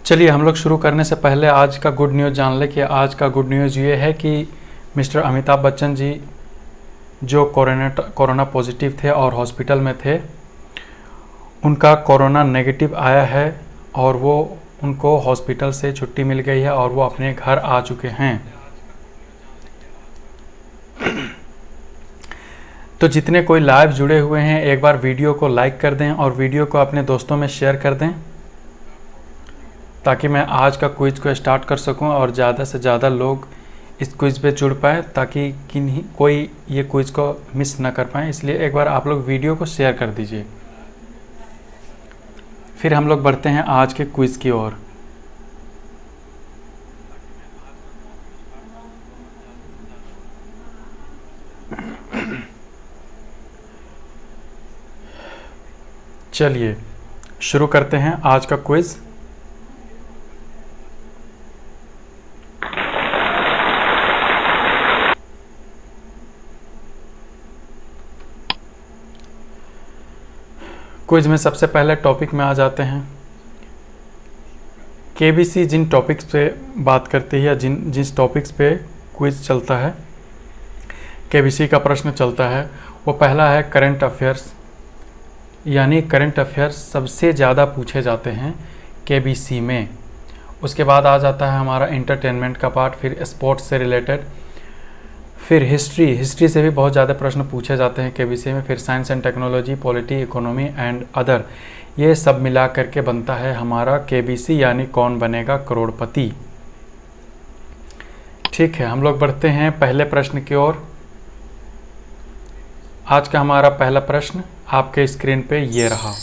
चलिए हम लोग शुरू करने से पहले आज का गुड न्यूज़ जान लें कि आज का गुड न्यूज़ ये है कि मिस्टर अमिताभ बच्चन जी जो कोरोना पॉजिटिव थे और हॉस्पिटल में थे, उनका कोरोना नेगेटिव आया है और वो उनको हॉस्पिटल से छुट्टी मिल गई है और वो अपने घर आ चुके हैं। तो जितने कोई लाइव जुड़े हुए हैं एक बार वीडियो को लाइक कर दें और वीडियो को अपने दोस्तों में शेयर कर दें ताकि मैं आज का क्विज़ को स्टार्ट कर सकूं और ज़्यादा से ज़्यादा लोग इस क्विज़ पे जुड़ पाए ताकि कोई ये क्विज़ को मिस ना कर पाए। इसलिए एक बार आप लोग वीडियो को शेयर कर दीजिए। फिर हम लोग बढ़ते हैं आज के क्विज़ की ओर। चलिए शुरू करते हैं आज का क्विज़। क्विज़ में सबसे पहले टॉपिक में आ जाते हैं। केबीसी जिन टॉपिक्स पे बात करती है या जिस टॉपिक्स पे क्विज़ चलता है, केबीसी का प्रश्न चलता है, वो पहला है करंट अफेयर्स, यानी करंट अफेयर्स सबसे ज़्यादा पूछे जाते हैं केबीसी में। उसके बाद आ जाता है हमारा इंटरटेनमेंट का पार्ट, फिर स्पोर्ट्स से रिलेटेड, फिर हिस्ट्री से भी बहुत ज़्यादा प्रश्न पूछे जाते हैं केबीसी में, फिर science and technology, polity, economy and other. ये सब मिला करके बनता है हमारा केबीसी, यानी कौन बनेगा करोड़पति। ठीक है, हम लोग बढ़ते हैं पहले प्रश्न की ओर। आज का हमारा पहला प्रश्न आपके स्क्रीन पे ये रहा।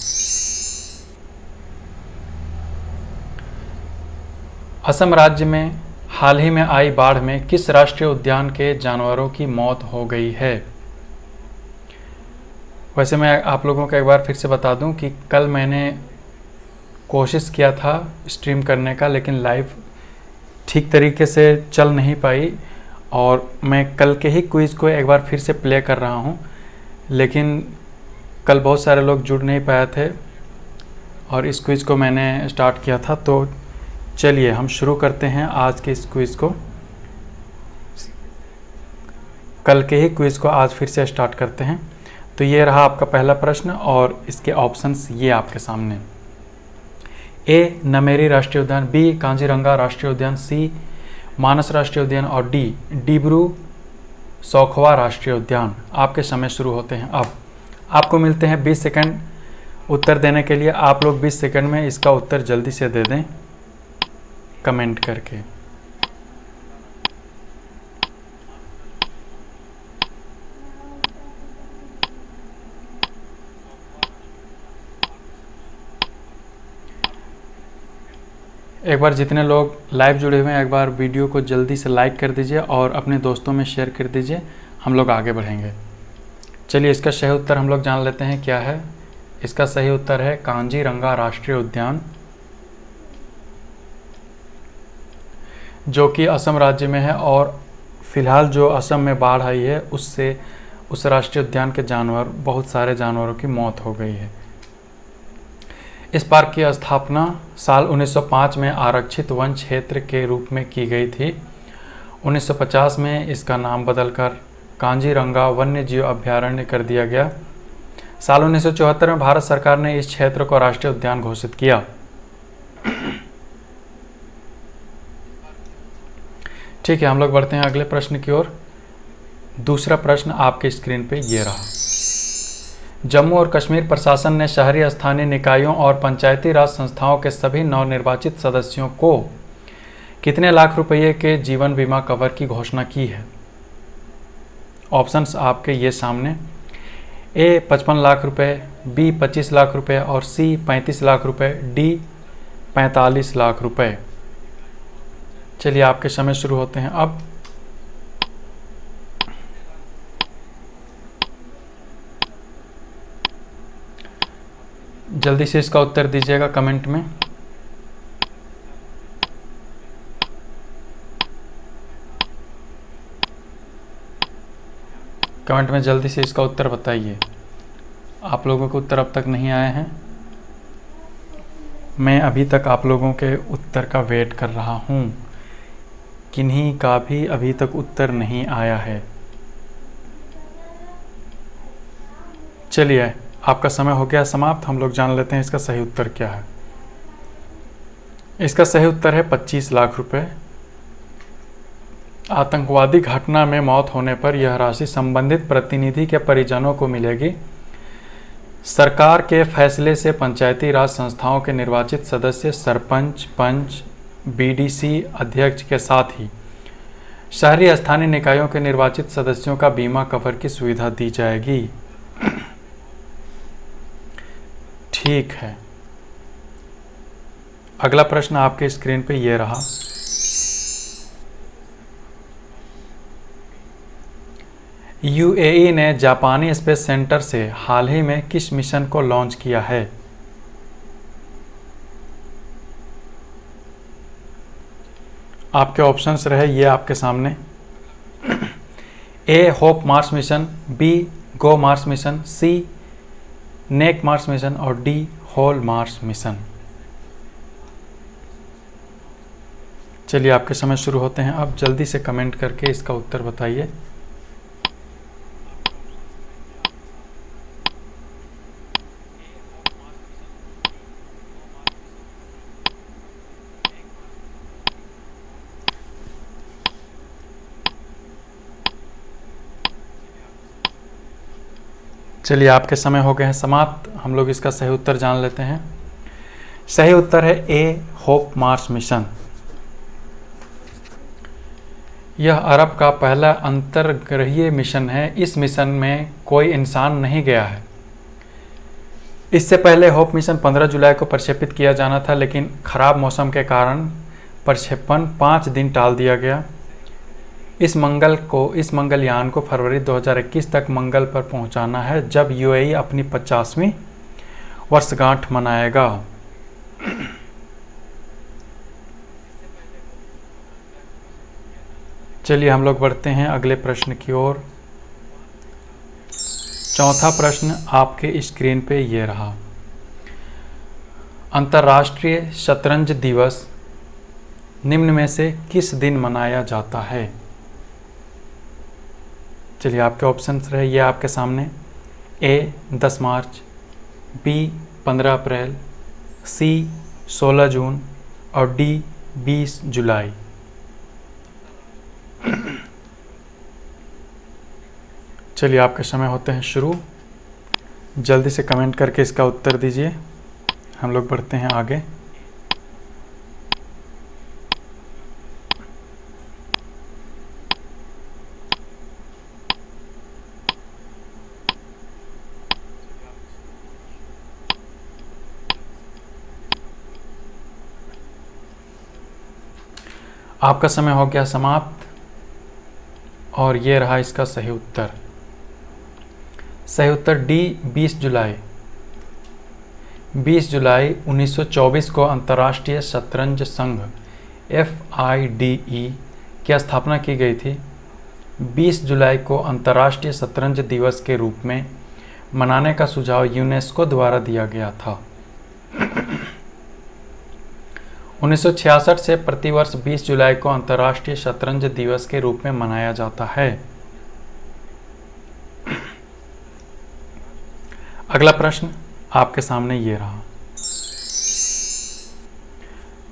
असम राज्य में हाल ही में आई बाढ़ में किस राष्ट्रीय उद्यान के जानवरों की मौत हो गई है? वैसे मैं आप लोगों को एक बार फिर से बता दूं कि कल मैंने कोशिश किया था स्ट्रीम करने का, लेकिन लाइव ठीक तरीके से चल नहीं पाई और मैं कल के ही क्विज़ को एक बार फिर से प्ले कर रहा हूं, लेकिन कल बहुत सारे लोग जुड़ नहीं पाए थे और इस क्विज़ को मैंने स्टार्ट किया था। तो चलिए हम शुरू करते हैं आज के इस क्विज़ को। कल के ही क्विज़ को आज फिर से स्टार्ट करते हैं। तो ये रहा आपका पहला प्रश्न और इसके ऑप्शंस ये आपके सामने। ए नमेरी राष्ट्रीय उद्यान, बी कांजीरंगा राष्ट्रीय उद्यान, सी मानस राष्ट्रीय उद्यान और डी डिब्रू सौखवा राष्ट्रीय उद्यान। आपके समय शुरू होते हैं अब। आपको मिलते हैं 20 सेकंड उत्तर देने के लिए। आप लोग 20 सेकंड में इसका उत्तर जल्दी से दे दें कमेंट करके। एक बार जितने लोग लाइव जुड़े हुए हैं एक बार वीडियो को जल्दी से लाइक कर दीजिए और अपने दोस्तों में शेयर कर दीजिए, हम लोग आगे बढ़ेंगे। चलिए इसका सही उत्तर हम लोग जान लेते हैं क्या है। इसका सही उत्तर है कांजीरंगा राष्ट्रीय उद्यान, जो कि असम राज्य में है और फिलहाल जो असम में बाढ़ आई है उससे उस राष्ट्रीय उद्यान के बहुत सारे जानवरों की मौत हो गई है। इस पार्क की स्थापना साल 1905 में आरक्षित वन क्षेत्र के रूप में की गई थी। 1950 में इसका नाम बदलकर कांजीरंगा वन्य जीव अभयारण्य कर दिया गया। साल 1974 में भारत सरकार ने इस क्षेत्र को राष्ट्रीय उद्यान घोषित किया। ठीक है, हम लोग बढ़ते हैं अगले प्रश्न की ओर। दूसरा प्रश्न आपके स्क्रीन पे ये रहा। जम्मू और कश्मीर प्रशासन ने शहरी स्थानीय निकायों और पंचायती राज संस्थाओं के सभी नवनिर्वाचित सदस्यों को कितने लाख रुपए के जीवन बीमा कवर की घोषणा की है? ऑप्शंस आपके ये सामने। ए 55 लाख रुपए, बी 25 लाख रुपए और सी 35 लाख रुपए, डी 45 लाख रुपए। चलिए आपके समय शुरू होते हैं अब। जल्दी से इसका उत्तर दीजिएगा कमेंट में। कमेंट में जल्दी से इसका उत्तर बताइए। आप लोगों के उत्तर अब तक नहीं आए हैं। मैं अभी तक आप लोगों के उत्तर का वेट कर रहा हूँ। किन्हीं का भी अभी तक उत्तर नहीं आया है। चलिए, आपका समय हो गया समाप्त। हम लोग जान लेते हैं इसका सही उत्तर क्या है। इसका सही उत्तर है 25 लाख रुपए। आतंकवादी घटना में मौत होने पर यह राशि संबंधित प्रतिनिधि के परिजनों को मिलेगी। सरकार के फैसले से पंचायती राज संस्थाओं के निर्वाचित सदस्य, सरपंच, पंच, बीडीसी अध्यक्ष के साथ ही शहरी स्थानीय निकायों के निर्वाचित सदस्यों का बीमा कवर की सुविधा दी जाएगी। ठीक है, अगला प्रश्न आपके स्क्रीन पे ये रहा। यूएई ने जापानी स्पेस सेंटर से हाल ही में किस मिशन को लॉन्च किया है? आपके ऑप्शंस रहे ये आपके सामने। A Hope Mars mission, B go Mars mission, C neck Mars mission और डी होल मार्स मिशन। चलिए, आपके समय शुरू होते हैं। अब जल्दी से कमेंट करके इसका उत्तर बताइए। चलिए, आपके समय हो गए हैं समाप्त। हम लोग इसका सही उत्तर जान लेते हैं। सही उत्तर है ए होप मार्स मिशन। यह अरब का पहला अंतर्ग्रहीय मिशन है। इस मिशन में कोई इंसान नहीं गया है। इससे पहले होप मिशन 15 जुलाई को प्रक्षेपित किया जाना था, लेकिन खराब मौसम के कारण प्रक्षेपण 5 दिन टाल दिया गया। इस मंगलयान को फरवरी 2021 तक मंगल पर पहुंचाना है, जब यूएई अपनी 50वीं वर्षगांठ मनाएगा। चलिए, हम लोग बढ़ते हैं अगले प्रश्न की ओर। चौथा प्रश्न आपके स्क्रीन पे ये रहा। अंतर्राष्ट्रीय शतरंज दिवस निम्न में से किस दिन मनाया जाता है? चलिए, आपके ऑप्शंस रहे ये आपके सामने। ए 10 मार्च, बी 15 अप्रैल, सी 16 जून और डी 20 जुलाई। चलिए, आपके समय होते हैं शुरू। जल्दी से कमेंट करके इसका उत्तर दीजिए। हम लोग बढ़ते हैं आगे। आपका समय हो गया समाप्त और ये रहा इसका सही उत्तर। सही उत्तर डी 20 जुलाई। 20 जुलाई 1924 को अंतर्राष्ट्रीय शतरंज संघ FIDE की स्थापना की गई थी। 20 जुलाई को अंतर्राष्ट्रीय शतरंज दिवस के रूप में मनाने का सुझाव यूनेस्को द्वारा दिया गया था। 1966 से प्रतिवर्ष 20 जुलाई को अंतर्राष्ट्रीय शतरंज दिवस के रूप में मनाया जाता है। अगला प्रश्न आपके सामने ये रहा।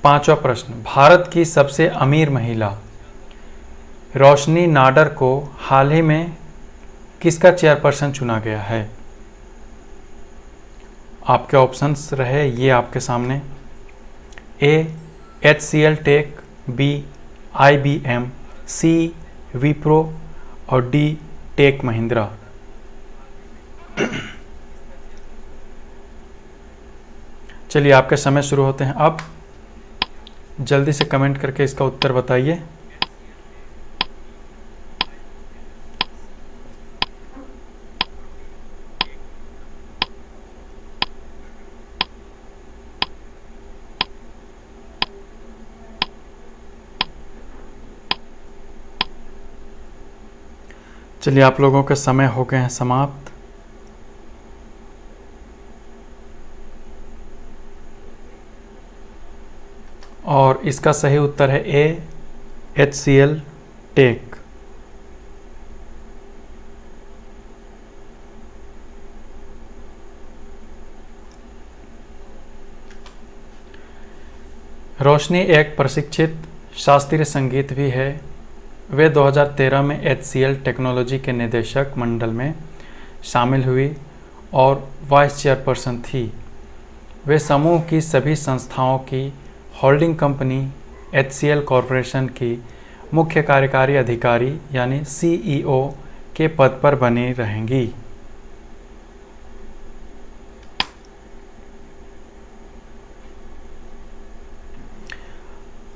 पांचवा प्रश्न, भारत की सबसे अमीर महिला रोशनी नाडर को हाल ही में किसका चेयरपर्सन चुना गया है? आपके ऑप्शंस रहे ये आपके सामने। ए HCL टेक, बी IBM, सी विप्रो और डी टेक महिंद्रा। चलिए, आपके समय शुरू होते हैं अब। जल्दी से कमेंट करके इसका उत्तर बताइए। चलिए, आप लोगों के समय हो गए हैं समाप्त। और इसका सही उत्तर है ए, HCL टेक। रोशनी एक प्रशिक्षित शास्त्रीय संगीत भी है। वे 2013 में HCL टेक्नोलॉजी के निदेशक मंडल में शामिल हुई और वाइस चेयरपर्सन थी। वे समूह की सभी संस्थाओं की होल्डिंग कंपनी HCL कॉरपोरेशन की मुख्य कार्यकारी अधिकारी यानी CEO के पद पर बनी रहेंगी।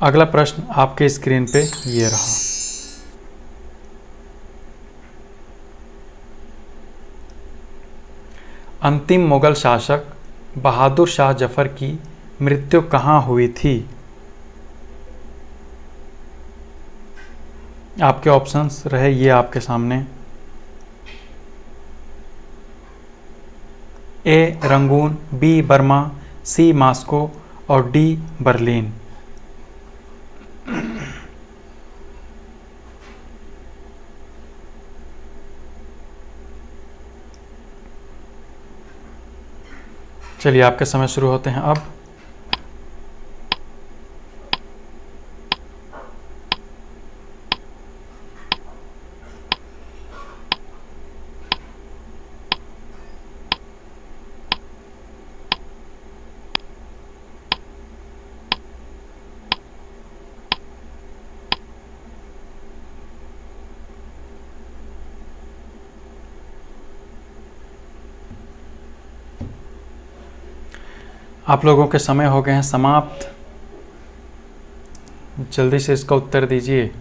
अगला प्रश्न आपके स्क्रीन पे ये रहा। अंतिम मुगल शासक बहादुर शाह जफर की मृत्यु कहाँ हुई थी? आपके ऑप्शंस रहे ये आपके सामने। ए रंगून, बी बर्मा, सी मास्को और डी बर्लिन। चलिए आपके समय शुरू होते हैं अब। आप लोगों के समय हो गए हैं समाप्त। जल्दी से इसका उत्तर दीजिए।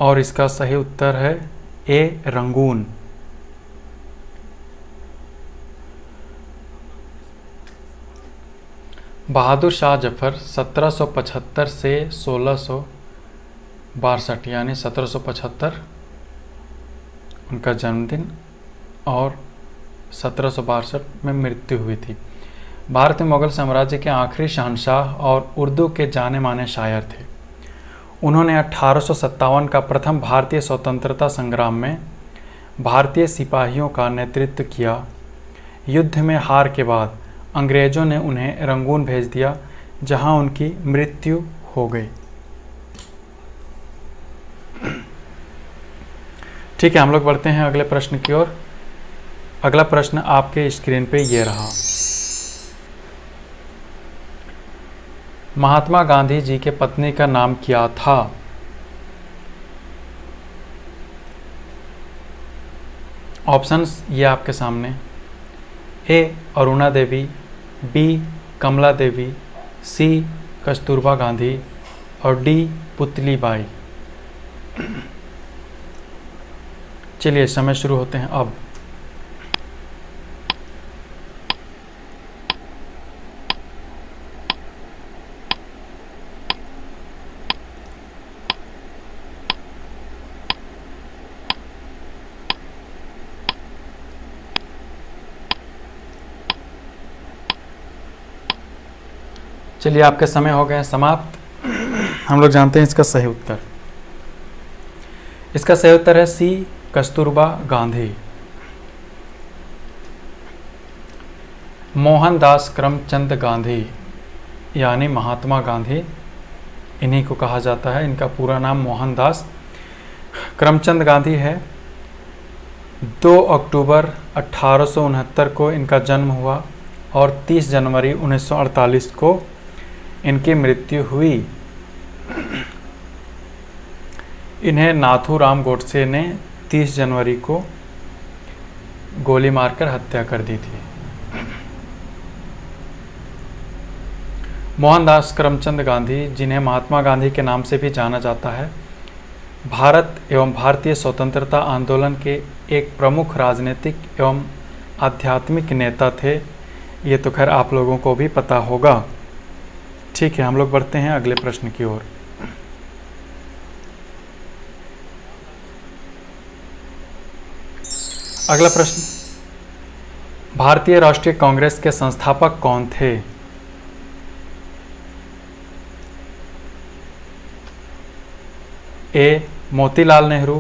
और इसका सही उत्तर है ए रंगून। बहादुर शाह जफर 1775 से 1662 यानी 1775 उनका जन्मदिन और 1762 में मृत्यु हुई थी। भारत में मुगल साम्राज्य के आखिरी शहंशाह और उर्दू के जाने माने शायर थे। उन्होंने 1857 का प्रथम भारतीय स्वतंत्रता संग्राम में भारतीय सिपाहियों का नेतृत्व किया। युद्ध में हार के बाद अंग्रेज़ों ने उन्हें रंगून भेज दिया, जहां उनकी मृत्यु हो गई। ठीक है, हम लोग बढ़ते हैं अगले प्रश्न की ओर। अगला प्रश्न आपके स्क्रीन पे ये रहा। महात्मा गांधी जी के पत्नी का नाम क्या था? ऑप्शंस ये आपके सामने। ए अरुणा देवी, बी कमला देवी, सी कस्तूरबा गांधी और डी पुतली बाई। चलिए समय शुरू होते हैं अब। चलिए आपके समय हो गए हैं समाप्त। हम लोग जानते हैं इसका सही उत्तर। इसका सही उत्तर है सी कस्तूरबा गांधी। मोहनदास करमचंद गांधी यानी महात्मा गांधी, इन्हीं को कहा जाता है। इनका पूरा नाम मोहनदास करमचंद गांधी है। 2 अक्टूबर 1869 को इनका जन्म हुआ और 30 जनवरी 1948 को इनकी मृत्यु हुई। इन्हें नाथूराम गोडसे ने 30 जनवरी को गोली मारकर हत्या कर दी थी। मोहनदास करमचंद गांधी, जिन्हें महात्मा गांधी के नाम से भी जाना जाता है, भारत एवं भारतीय स्वतंत्रता आंदोलन के एक प्रमुख राजनीतिक एवं आध्यात्मिक नेता थे। ये तो खैर आप लोगों को भी पता होगा। ठीक है, हम लोग बढ़ते हैं अगले प्रश्न की ओर। अगला प्रश्न, भारतीय राष्ट्रीय कांग्रेस के संस्थापक कौन थे? A Motilal Nehru,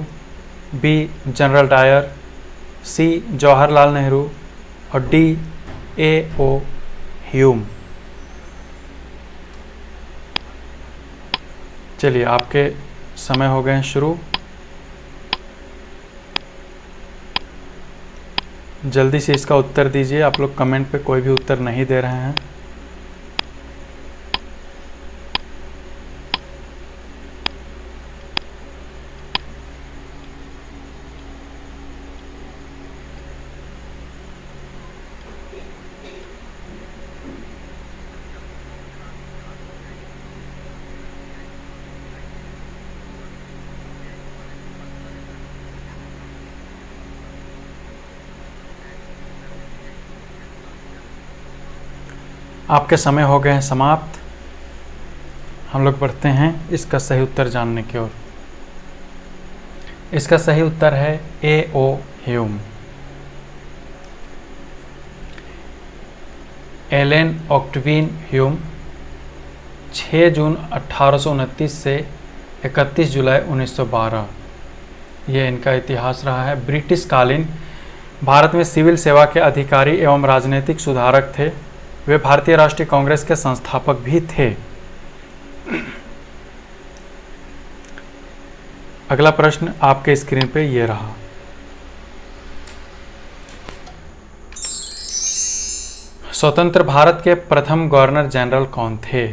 B General Dyer, C Jawaharlal Nehru और डी ए ओ ह्यूम। चलिए आपके समय हो गए हैं शुरू। जल्दी से इसका उत्तर दीजिए। आप लोग कमेंट पे कोई भी उत्तर नहीं दे रहे हैं। आपके समय हो गए हैं समाप्त। हम लोग बढ़ते हैं इसका सही उत्तर जानने की ओर। इसका सही उत्तर है ए ओ ह्यूम। एलेन ऑक्टविन ह्यूम 6 जून 1829 से 31 जुलाई 1912, ये इनका इतिहास रहा है। ब्रिटिश कालीन भारत में सिविल सेवा के अधिकारी एवं राजनीतिक सुधारक थे। वे भारतीय राष्ट्रीय कांग्रेस के संस्थापक भी थे। अगला प्रश्न आपके स्क्रीन पे ये रहा। स्वतंत्र भारत के प्रथम गवर्नर जनरल कौन थे?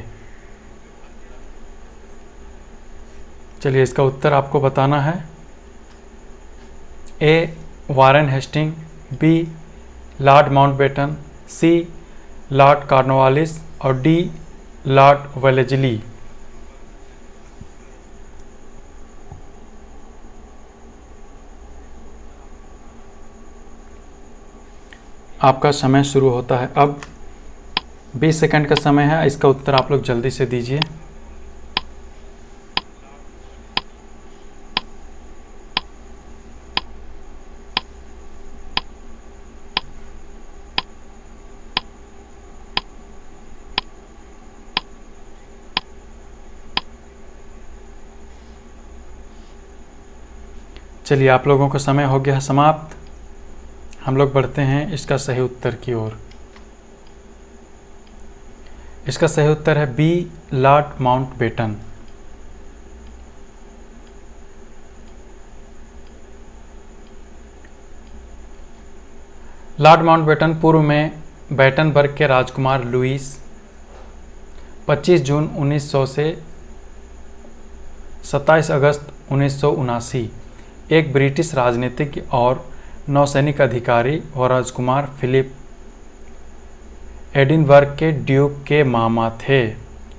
चलिए इसका उत्तर आपको बताना है। A Warren Hasting, B Lord Mountbatten, C Lord Cornwallis और डी लॉर्ड वेलेस्ली। आपका समय शुरू होता है अब। 20 सेकंड का समय है। इसका उत्तर आप लोग जल्दी से दीजिए। चलिए आप लोगों का समय हो गया है समाप्त। हम लोग बढ़ते हैं इसका सही उत्तर की ओर। इसका सही उत्तर है B Lord Mountbatten. Lord Mountbatten पूर्व में बैटनबर्ग के राजकुमार लुईस 25 जून 1900 से 27 अगस्त 1979 एक ब्रिटिश राजनीतिज्ञ और नौसैनिक अधिकारी और राजकुमार फिलिप एडिनबर्ग के ड्यूक के मामा थे।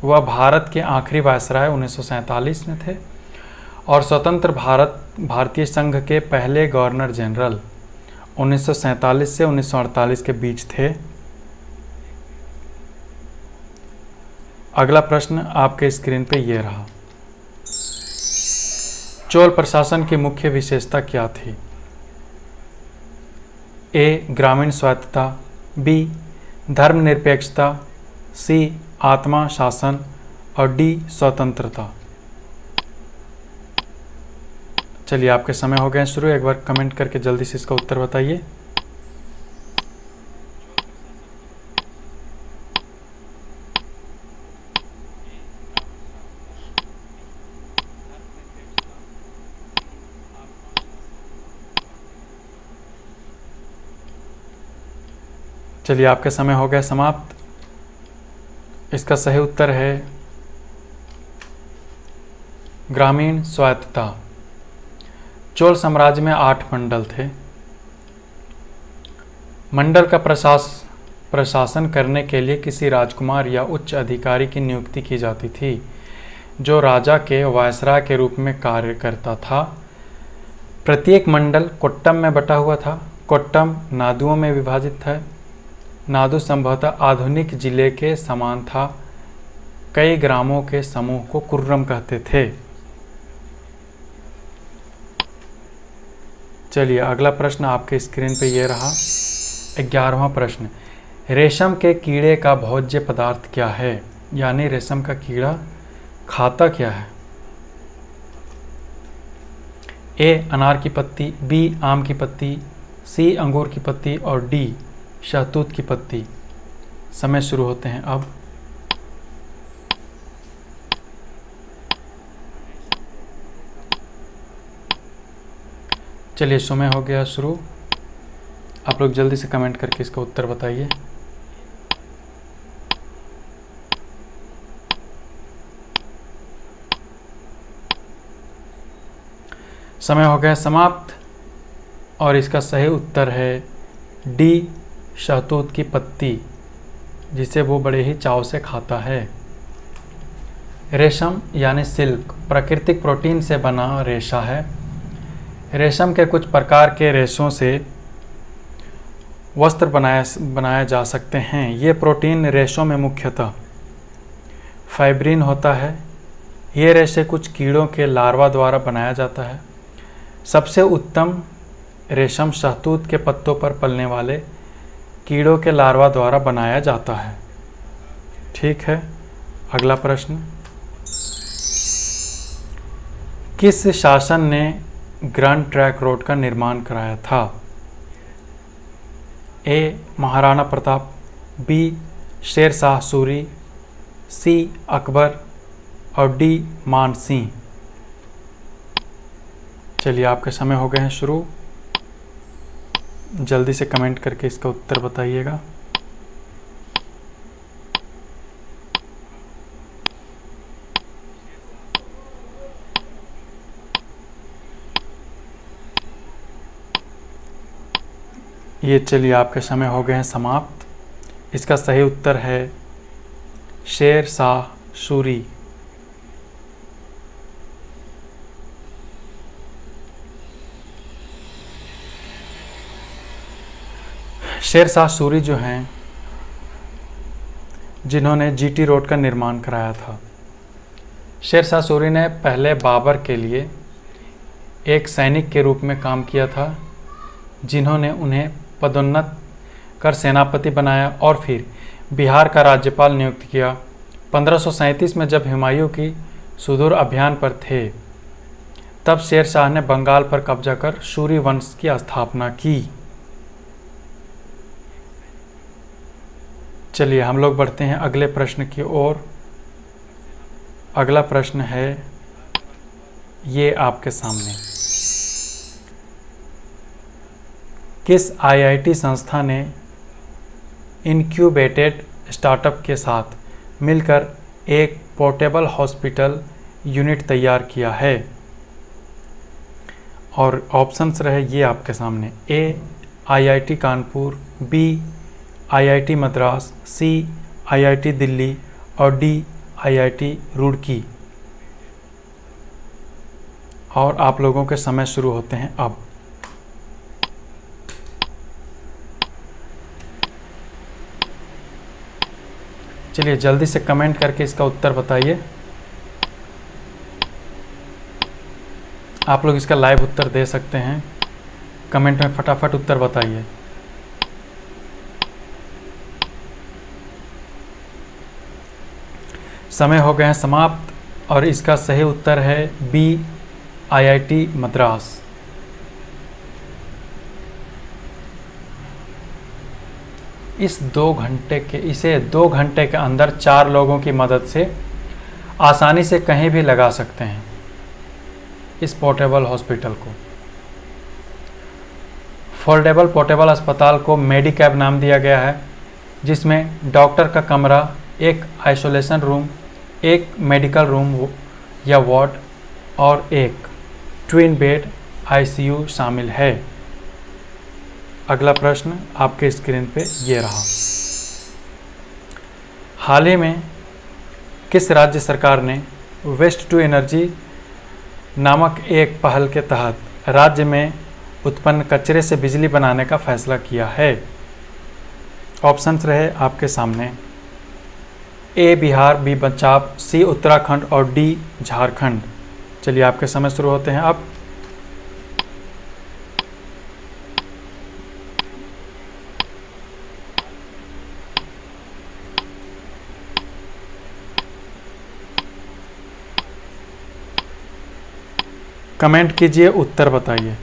वह भारत के आखिरी वायसराय 1947 में थे और स्वतंत्र भारतीय संघ के पहले गवर्नर जनरल 1947 से 1948 के बीच थे। अगला प्रश्न आपके स्क्रीन पे ये रहा। चोल प्रशासन की मुख्य विशेषता क्या थी? ए ग्रामीण स्वायत्तता, बी धर्मनिरपेक्षता, सी आत्मा शासन और डी स्वतंत्रता। चलिए आपके समय हो गए शुरू। एक बार कमेंट करके जल्दी से इसका उत्तर बताइए। चलिए आपके समय हो गया समाप्त। इसका सही उत्तर है ग्रामीण स्वायत्तता। चोल साम्राज्य में 8 मंडल थे। मंडल का प्रशासन करने के लिए किसी राजकुमार या उच्च अधिकारी की नियुक्ति की जाती थी, जो राजा के वायसराय के रूप में कार्य करता था। प्रत्येक मंडल कोट्टम में बटा हुआ था। कोट्टम नादुओं में विभाजित था। नादू संभवतः आधुनिक जिले के समान था। कई ग्रामों के समूह को कुर्रम कहते थे। चलिए अगला प्रश्न आपके स्क्रीन पे ये रहा 11वां प्रश्न। रेशम के कीड़े का भोज्य पदार्थ क्या है? यानी रेशम का कीड़ा खाता क्या है? ए अनार की पत्ती, बी आम की पत्ती, सी अंगूर की पत्ती और डी शहतूत की पत्ती। समय शुरू होते हैं अब। चलिए समय हो गया शुरू। आप लोग जल्दी से कमेंट करके इसका उत्तर बताइए। समय हो गया समाप्त और इसका सही उत्तर है डी शहतूत की पत्ती, जिसे वो बड़े ही चाव से खाता है। रेशम यानी सिल्क प्राकृतिक प्रोटीन से बना रेशा है। रेशम के कुछ प्रकार के रेशों से वस्त्र बनाया जा सकते हैं। ये प्रोटीन रेशों में मुख्यतः फाइब्रिन होता है। ये रेशे कुछ कीड़ों के लार्वा द्वारा बनाया जाता है। सबसे उत्तम रेशम शहतूत के पत्तों पर पलने वाले कीड़ों के लार्वा द्वारा बनाया जाता है। ठीक है, अगला प्रश्न। किस शासन ने ग्रैंड ट्रैंक रोड का निर्माण कराया था? ए महाराणा प्रताप, बी शेर शाह सूरी, सी अकबर और डी मान सिंह। चलिए आपके समय हो गए हैं शुरू। जल्दी से कमेंट करके इसका उत्तर बताइएगा। ये चलिए आपके समय हो गए हैं समाप्त। इसका सही उत्तर है शेर शाह सूरी। शेर शाह सूरी जो हैं, जिन्होंने जीटी रोड का निर्माण कराया था। शेर शाह सूरी ने पहले बाबर के लिए एक सैनिक के रूप में काम किया था, जिन्होंने उन्हें पदोन्नत कर सेनापति बनाया और फिर बिहार का राज्यपाल नियुक्त किया। 1537 में जब हुमायूं की सुदूर अभियान पर थे, तब शेर शाह ने बंगाल पर कब्जा कर सूरी वंश की स्थापना की। चलिए हम लोग बढ़ते हैं अगले प्रश्न की ओर। अगला प्रश्न है ये आपके सामने। किस आईआईटी संस्था ने इनक्यूबेटेड स्टार्टअप के साथ मिलकर एक पोर्टेबल हॉस्पिटल यूनिट तैयार किया है? और ऑप्शंस रहे ये आपके सामने। A IIT Kanpur, B IIT Madras, C IIT Delhi और डी आईआईटी रुड़की। और आप लोगों के समय शुरू होते हैं अब। चलिए जल्दी से कमेंट करके इसका उत्तर बताइए। आप लोग इसका लाइव उत्तर दे सकते हैं। कमेंट में फटाफट उत्तर बताइए। समय हो गए हैं समाप्त और इसका सही उत्तर है बी आईआईटी मद्रास। इसे 2 घंटे के अंदर 4 लोगों की मदद से आसानी से कहीं भी लगा सकते हैं इस पोर्टेबल हॉस्पिटल को। फोल्डेबल पोर्टेबल अस्पताल को मेडिकैब नाम दिया गया है, जिसमें डॉक्टर का कमरा, एक आइसोलेशन रूम, एक मेडिकल रूम या वार्ड और एक ट्विन बेड आईसीयू शामिल है। अगला प्रश्न आपके स्क्रीन पे ये रहा। हाल ही में किस राज्य सरकार ने वेस्ट टू एनर्जी नामक एक पहल के तहत राज्य में उत्पन्न कचरे से बिजली बनाने का फैसला किया है? ऑप्शंस रहे आपके सामने। ए बिहार, बी पंजाब, सी उत्तराखंड और डी झारखंड। चलिए आपके समय शुरू होते हैं अब। कमेंट कीजिए, उत्तर बताइए।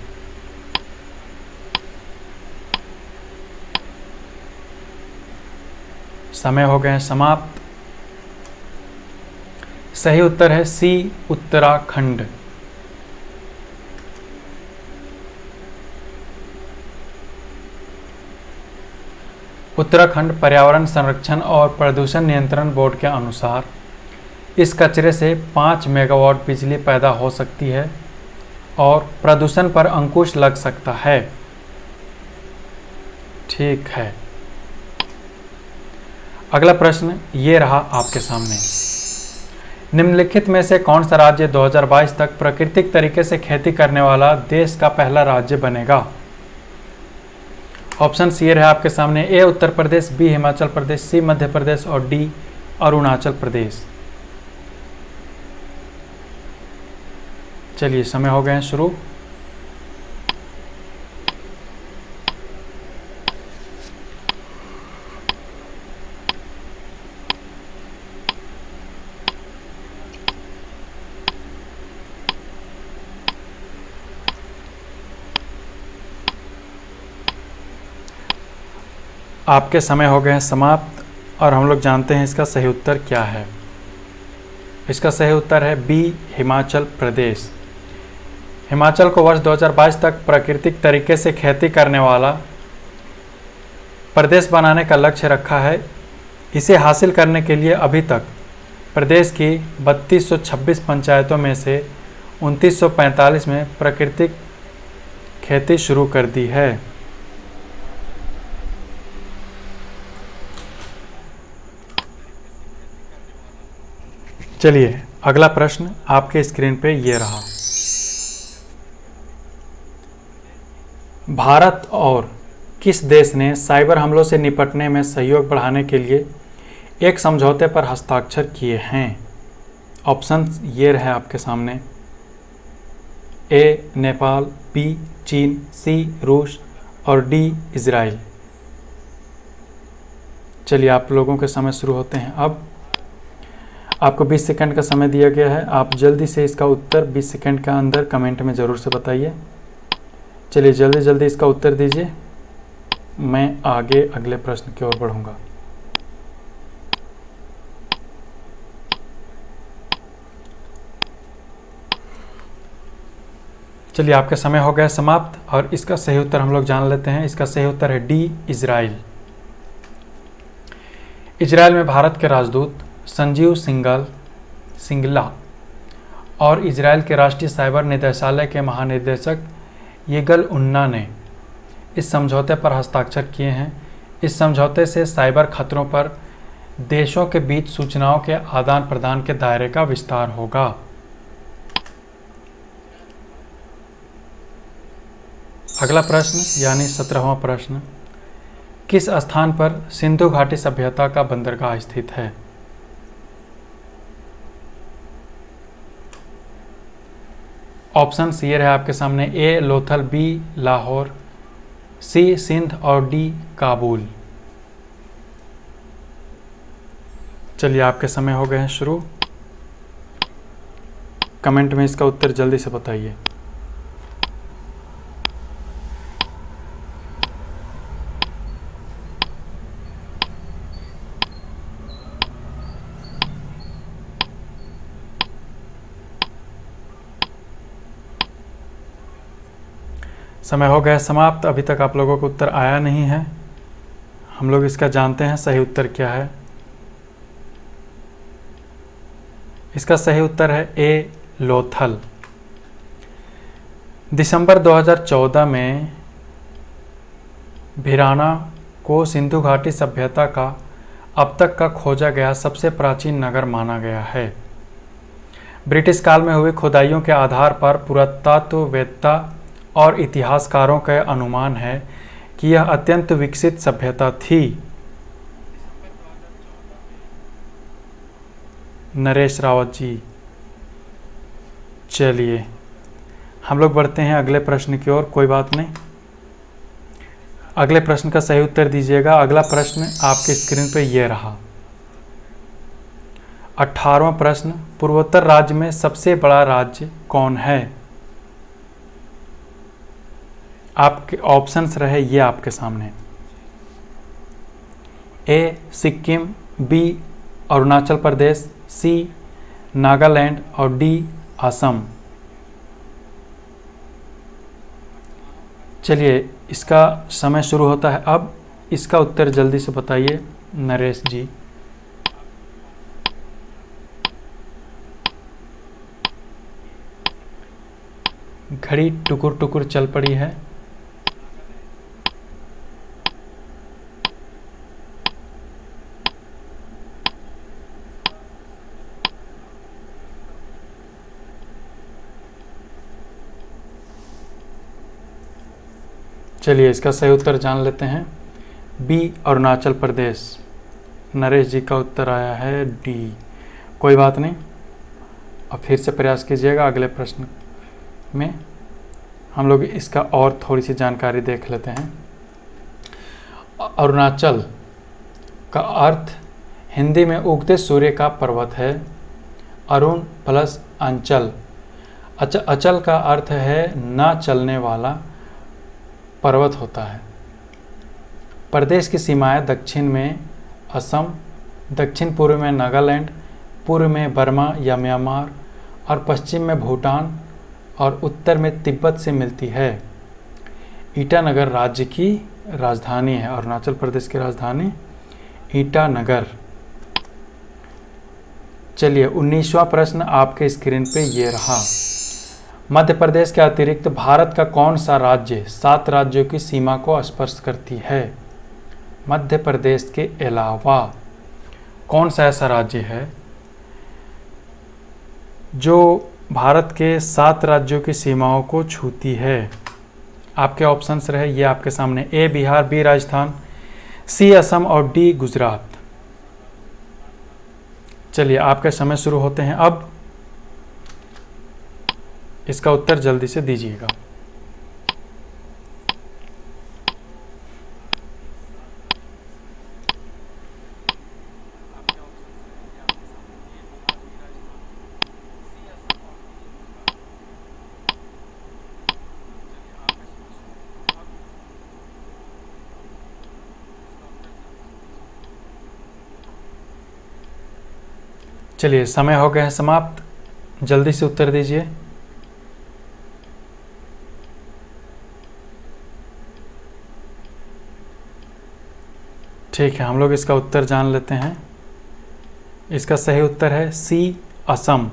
समय हो गए हैं समाप्त। सही उत्तर है सी, उत्तराखंड। उत्तराखंड पर्यावरण संरक्षण और प्रदूषण नियंत्रण बोर्ड के अनुसार इस कचरे से 5 मेगावाट बिजली पैदा हो सकती है और प्रदूषण पर अंकुश लग सकता है। ठीक है, अगला प्रश्न ये रहा आपके सामने। निम्नलिखित में से कौन सा राज्य 2022 तक प्राकृतिक तरीके से खेती करने वाला देश का पहला राज्य बनेगा? ऑप्शन ये रहा आपके सामने। ए उत्तर प्रदेश, बी हिमाचल प्रदेश, सी मध्य प्रदेश और डी अरुणाचल प्रदेश। चलिए, समय हो गए हैं शुरू। आपके समय हो गए हैं समाप्त और हम लोग जानते हैं इसका सही उत्तर क्या है। इसका सही उत्तर है बी, हिमाचल प्रदेश। हिमाचल को वर्ष 2022 तक प्राकृतिक तरीके से खेती करने वाला प्रदेश बनाने का लक्ष्य रखा है। इसे हासिल करने के लिए अभी तक प्रदेश की 3226 पंचायतों में से 2945 में प्राकृतिक खेती शुरू कर दी है। चलिए, अगला प्रश्न आपके स्क्रीन पे ये रहा। भारत और किस देश ने साइबर हमलों से निपटने में सहयोग बढ़ाने के लिए एक समझौते पर हस्ताक्षर किए हैं? ऑप्शन ये रहे आपके सामने। ए नेपाल, बी चीन, सी रूस और डी इजराइल। चलिए, आप लोगों के समय शुरू होते हैं। अब आपको 20 सेकंड का समय दिया गया है। आप जल्दी से इसका उत्तर 20 सेकंड के अंदर कमेंट में ज़रूर से बताइए। चलिए, जल्दी जल्दी इसका उत्तर दीजिए। मैं आगे अगले प्रश्न की ओर बढ़ूंगा। चलिए, आपका समय हो गया समाप्त और इसका सही उत्तर हम लोग जान लेते हैं। इसका सही उत्तर है डी, इजराइल। इजराइल में भारत के राजदूत संजीव सिंगला और इजराइल के राष्ट्रीय साइबर निदेशालय के महानिदेशक येगल उन्ना ने इस समझौते पर हस्ताक्षर किए हैं। इस समझौते से साइबर खतरों पर देशों के बीच सूचनाओं के आदान प्रदान के दायरे का विस्तार होगा। अगला प्रश्न यानी 17वां प्रश्न, किस स्थान पर सिंधु घाटी सभ्यता का बंदरगाह स्थित है? ऑप्शन ये रहे आपके सामने। ए लोथल, बी लाहौर, सी सिंध और डी काबुल। चलिए, आपके समय हो गए हैं शुरू। कमेंट में इसका उत्तर जल्दी से बताइए। समय हो गया समाप्त। अभी तक आप लोगों को उत्तर आया नहीं है। हम लोग इसका जानते हैं सही उत्तर क्या है। इसका सही उत्तर है ए लोथल। दिसंबर 2014 में भिराना को सिंधु घाटी सभ्यता का अब तक का खोजा गया सबसे प्राचीन नगर माना गया है। ब्रिटिश काल में हुई खुदाइयों के आधार पर पुरातत्ववेत्ता और इतिहासकारों का अनुमान है कि यह अत्यंत विकसित सभ्यता थी। नरेश रावत जी। चलिए, हम लोग बढ़ते हैं अगले प्रश्न की ओर। कोई बात नहीं, अगले प्रश्न का सही उत्तर दीजिएगा। अगला प्रश्न आपके स्क्रीन पे ये रहा। 18वां प्रश्न, पूर्वोत्तर राज्य में सबसे बड़ा राज्य कौन है? आपके ऑप्शंस रहे ये आपके सामने। ए सिक्किम, बी अरुणाचल प्रदेश, सी नागालैंड और डी असम। चलिए इसका समय शुरू होता है अब। इसका उत्तर जल्दी से बताइए नरेश जी। घड़ी टुकुर टुकुर चल पड़ी है। चलिए इसका सही उत्तर जान लेते हैं। बी अरुणाचल प्रदेश। नरेश जी का उत्तर आया है डी। कोई बात नहीं, अब फिर से प्रयास कीजिएगा। अगले प्रश्न में हम लोग इसका और थोड़ी सी जानकारी देख लेते हैं। अरुणाचल का अर्थ हिंदी में उगते सूर्य का पर्वत है। अरुण प्लस अंचल। अचल का अर्थ है ना चलने वाला पर्वत होता है। प्रदेश की सीमाएं दक्षिण में असम, दक्षिण पूर्व में नागालैंड, पूर्व में बर्मा या म्यांमार और पश्चिम में भूटान और उत्तर में तिब्बत से मिलती है। ईटानगर राज्य की राजधानी है। अरुणाचल प्रदेश की राजधानी ईटानगर। चलिए 19वां प्रश्न आपके स्क्रीन पे ये रहा। मध्य प्रदेश के अतिरिक्त भारत का कौन सा राज्य 7 राज्यों की सीमा को स्पर्श करती है? मध्य प्रदेश के अलावा कौन सा ऐसा राज्य है जो भारत के 7 राज्यों की सीमाओं को छूती है? आपके ऑप्शंस रहे ये आपके सामने। ए बिहार, बी राजस्थान, सी असम और डी गुजरात। चलिए आपके समय शुरू होते हैं अब। इसका उत्तर जल्दी से दीजिएगा। चलिए समय हो गया है समाप्त। जल्दी से उत्तर दीजिए। ठीक है, हम लोग इसका उत्तर जान लेते हैं। इसका सही उत्तर है सी असम।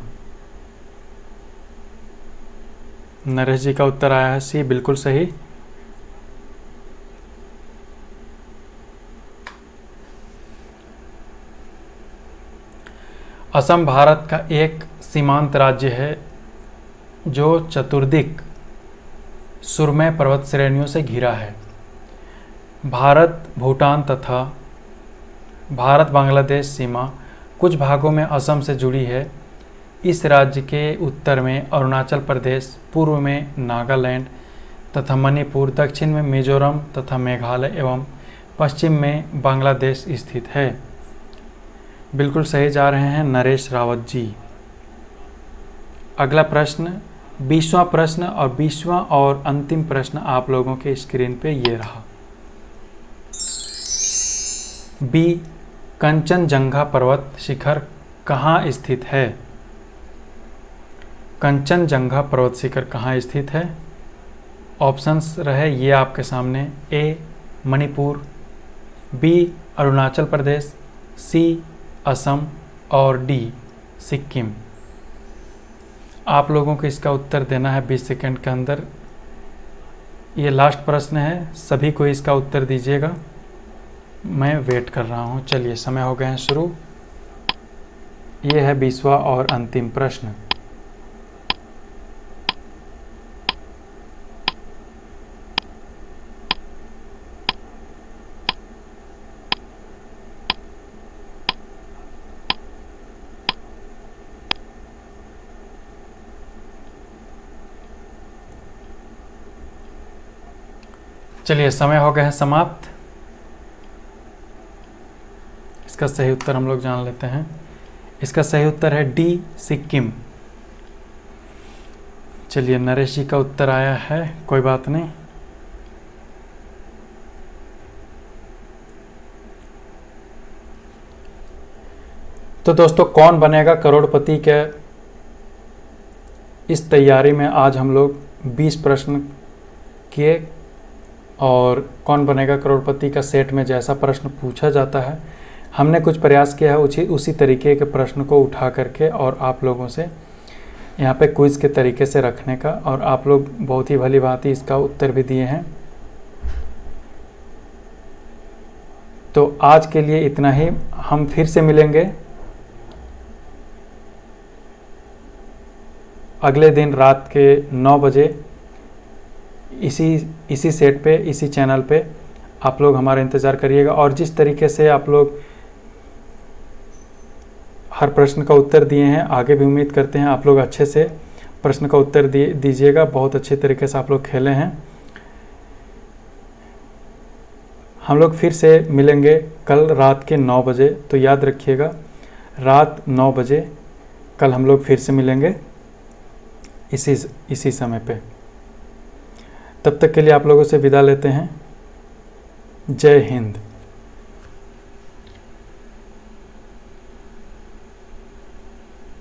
नरेश जी का उत्तर आया है सी, बिल्कुल सही। असम भारत का एक सीमांत राज्य है जो चतुर्दिक सुरमय पर्वत श्रेणियों से घिरा है। भारत भूटान तथा भारत बांग्लादेश सीमा कुछ भागों में असम से जुड़ी है। इस राज्य के उत्तर में अरुणाचल प्रदेश, पूर्व में नागालैंड तथा मणिपुर, दक्षिण में मिजोरम तथा मेघालय एवं पश्चिम में बांग्लादेश स्थित है। बिल्कुल सही जा रहे हैं नरेश रावत जी। अगला प्रश्न 20वां प्रश्न और 20वां और अंतिम प्रश्न आप लोगों के स्क्रीन पे ये रहा। बी कंचनजंगा पर्वत शिखर कहाँ स्थित है? कंचनजंगा पर्वत शिखर कहाँ स्थित है? ऑप्शंस रहे ये आपके सामने। ए मणिपुर, बी अरुणाचल प्रदेश, सी असम और डी सिक्किम। आप लोगों को इसका उत्तर देना है 20 सेकंड के अंदर। ये लास्ट प्रश्न है, सभी को इसका उत्तर दीजिएगा। मैं वेट कर रहा हूँ। चलिए समय हो गए हैं शुरू। ये है 20वां और अंतिम प्रश्न। चलिए समय हो गए हैं समाप्त। इसका सही उत्तर हम लोग जान लेते हैं। इसका सही उत्तर है डी सिक्किम। चलिए नरेश जी का उत्तर आया है, कोई बात नहीं। तो दोस्तों, कौन बनेगा करोड़पति के इस तैयारी में आज हम लोग 20 प्रश्न किए, और कौन बनेगा करोड़पति का सेट में जैसा प्रश्न पूछा जाता है, हमने कुछ प्रयास किया है उसी तरीके के प्रश्न को उठा करके और आप लोगों से यहाँ पे क्विज़ के तरीके से रखने का, और आप लोग बहुत ही भली भांति इसका उत्तर भी दिए हैं। तो आज के लिए इतना ही। हम फिर से मिलेंगे अगले दिन रात के 9 बजे इसी सेट पे, इसी चैनल पे। आप लोग हमारा इंतज़ार करिएगा, और जिस तरीके से आप लोग हर प्रश्न का उत्तर दिए हैं, आगे भी उम्मीद करते हैं आप लोग अच्छे से प्रश्न का उत्तर दीजिएगा। बहुत अच्छे तरीके से आप लोग खेले हैं। हम लोग फिर से मिलेंगे कल रात के 9 बजे, तो याद रखिएगा, रात 9 बजे कल हम लोग फिर से मिलेंगे इसी समय पे। तब तक के लिए आप लोगों से विदा लेते हैं। जय हिंद।